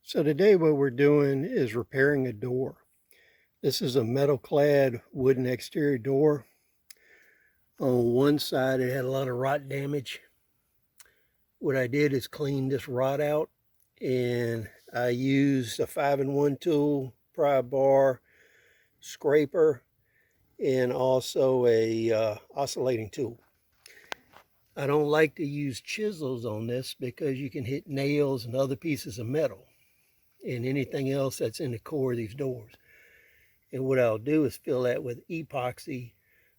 So today what we're doing is repairing a door. This is a metal clad wooden exterior door. On one side it had a lot of rot damage. What I did is clean this rot out, and I used a 5-in-1 tool, pry bar, scraper, and also a oscillating tool. I don't like to use chisels on this because you can hit nails and other pieces of metal and anything else that's in the core of these doors. And what I'll do is fill that with epoxy,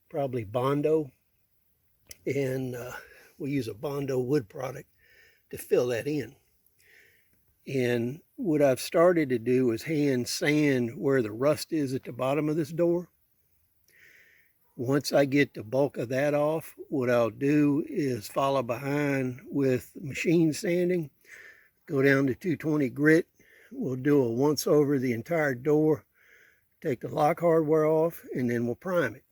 probably Bondo, and we'll use a Bondo wood product to fill that in. And what I've started to do is hand sand where the rust is at the bottom of this door. Once I get the bulk of that off, what I'll do is follow behind with machine sanding, go down to 220 grit. We'll do a once over the entire door, take the lock hardware off, and then we'll prime it.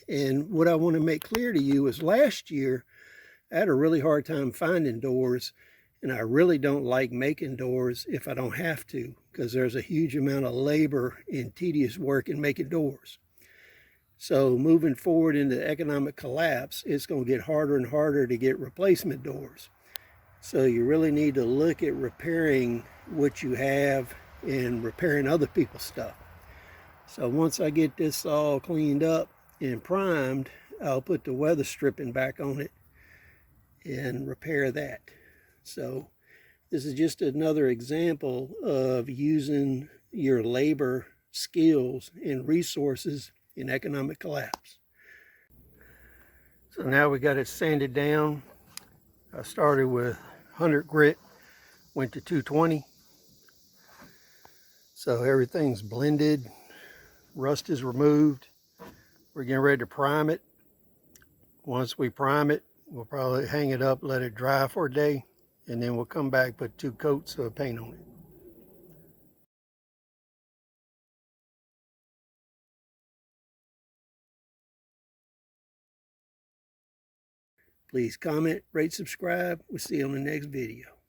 And what I want to make clear to you is last year I had a really hard time finding doors, and I really don't like making doors if I don't have to, because there's a huge amount of labor and tedious work in making doors. So moving forward into economic collapse, it's going to get harder and harder to get replacement doors. So you really need to look at repairing what you have and repairing other people's stuff. So once I get this all cleaned up and primed, I'll put the weather stripping back on it and repair that. So this is just another example of using your labor, skills, and resources in economic collapse. So now we got it sanded down. I started with 100 grit, went to 220. So everything's blended, rust is removed. We're getting ready to prime it. Once we prime it, we'll probably hang it up, let it dry for a day, and then we'll come back, put 2 coats of paint on it. Please comment, rate, subscribe. We'll see you on the next video.